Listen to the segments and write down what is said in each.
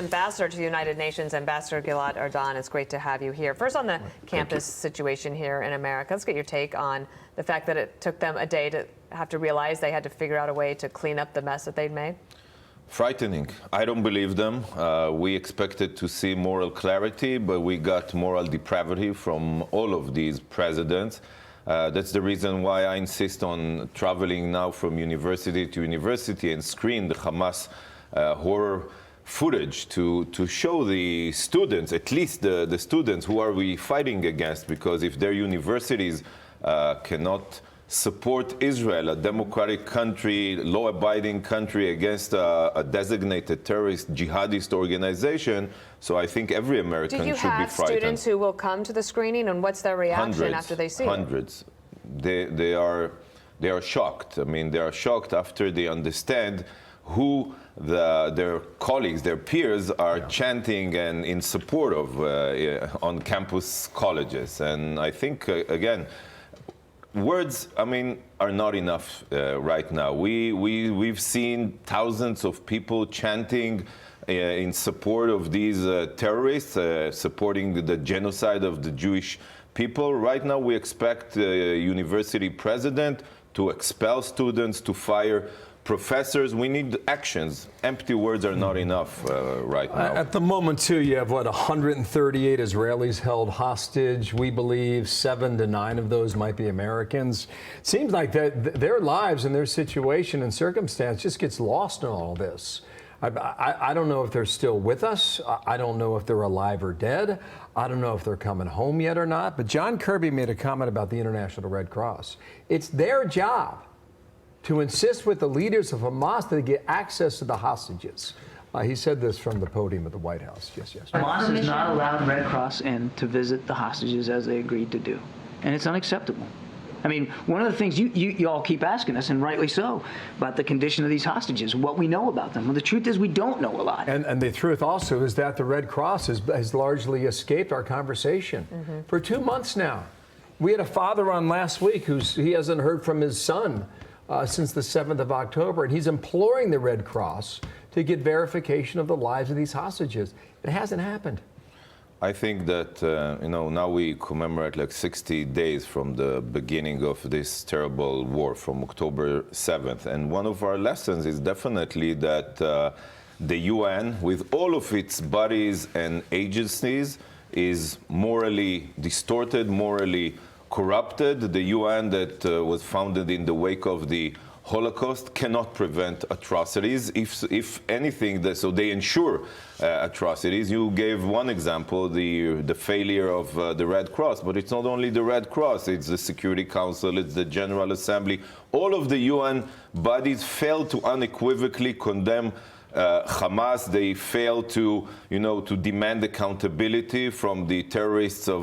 ambassador to the United Nations, Ambassador Gilad Erdan. It's great to have you here. First, on the campus situation here in America, let's get your take on the fact that it took them a day to have to realize they had to figure out a way to clean up the mess that they'd made. Frightening. I don't believe them. We expected to see moral clarity, but we got moral depravity from all of these presidents. That's the reason why I insist on traveling now from university to university and screen the Hamas horror footage to show the students, at least the students, who are we fighting against, because if their universities cannot support Israel, a democratic country, law-abiding country, against a designated terrorist jihadist organization. So I think every American should be frightened. Do you have students who will come to the screening, and what's their reaction after they see it? Hundreds. They are shocked. I mean, they are shocked after they understand who their colleagues, their peers are chanting and in support of on campus colleges. And I think, again, words, I mean, are not enough right now. We've seen thousands of people chanting in support of these terrorists, supporting the genocide of the Jewish people. Right now, we expect the university president to expel students, to fire professors. We need actions. Empty words are not enough right now. At the moment, too, you have, 138 Israelis held hostage. We believe 7 to 9 of those might be Americans. Seems like their lives and their situation and circumstance just gets lost in all this. I don't know if they're still with us. I don't know if they're alive or dead. I don't know if they're coming home yet or not. But John Kirby made a comment about the International Red Cross. It's their job to insist with the leaders of Hamas that they get access to the hostages. He said this from the podium at the White House just yesterday. Hamas has not allowed Red Cross in to visit the hostages as they agreed to do, and it's unacceptable. I mean, one of the things you all keep asking us, and rightly so, about the condition of these hostages, what we know about them. Well, the truth is we don't know a lot. And the truth also is that the Red Cross has largely escaped our conversation for 2 months now. We had a father on last week he hasn't heard from his son since the 7th of October, and he's imploring the Red Cross to get verification of the lives of these hostages. It hasn't happened. I think that, now we commemorate like 60 days from the beginning of this terrible war, from October 7th. And one of our lessons is definitely that the UN, with all of its bodies and agencies, is morally distorted, morally corrupted. The UN that was founded in the wake of the Holocaust cannot prevent atrocities. If anything, so they ensure atrocities. You gave one example, the failure of the Red Cross, but it's not only the Red Cross, it's the Security Council, it's the General Assembly. All of the UN bodies fail to unequivocally condemn Hamas. They fail to, to demand accountability from the terrorists of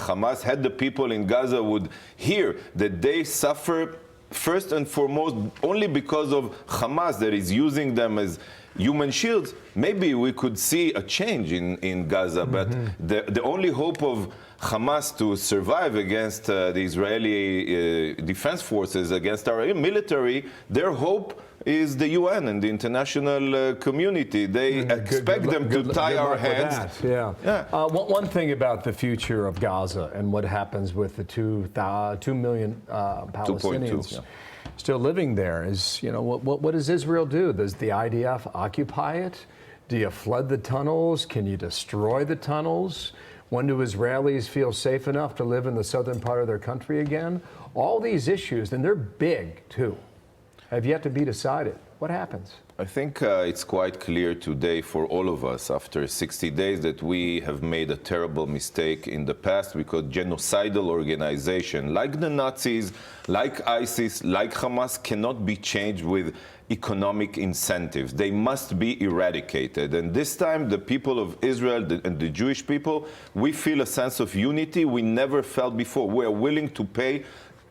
Hamas. Had the people in Gaza would hear that they suffer first and foremost only because of Hamas that is using them as human shields, maybe we could see a change in Gaza. But the only hope of Hamas to survive against the Israeli defense forces, against our military, their hope is the UN and the international community. They expect them to tie our hands. One thing about the future of Gaza and what happens with the 2 million Palestinians still living there is, what does Israel do? Does the IDF occupy it? Do you flood the tunnels? Can you destroy the tunnels? When do Israelis feel safe enough to live in the southern part of their country again? All these issues, and they're big too, have yet to be decided. What happens? I think it's quite clear today for all of us after 60 days that we have made a terrible mistake in the past, because genocidal organizations like the Nazis, like ISIS, like Hamas cannot be changed with economic incentives. They must be eradicated. And this time, the people of Israel and the Jewish people, we feel a sense of unity we never felt before. We are willing to pay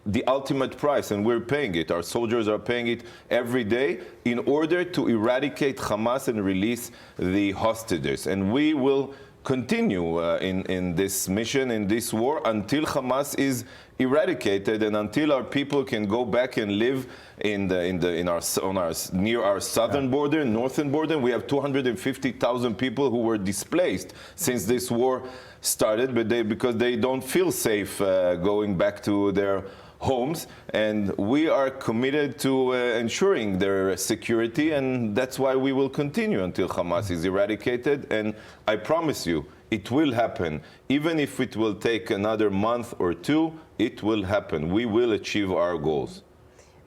the ultimate price, and we're paying it. Our soldiers are paying it every day in order to eradicate Hamas and release the hostages. And we will continue in this mission, in this war, until Hamas is eradicated and until our people can go back and live near our southern border, northern border. We have 250,000 people who were displaced since this war started, but because they don't feel safe going back to their homes, and we are committed to ensuring their security, and that's why we will continue until Hamas is eradicated. And I promise you, it will happen. Even if it will take another month or two, it will happen. We will achieve our goals.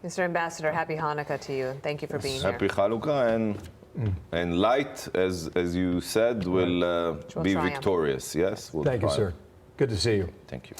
Mr. Ambassador, happy Hanukkah to you, and thank you for being here. Happy Hanukkah, and light, as you said, will be triumph. victorious. Yes, Thank you, sir. Good to see you. Thank you.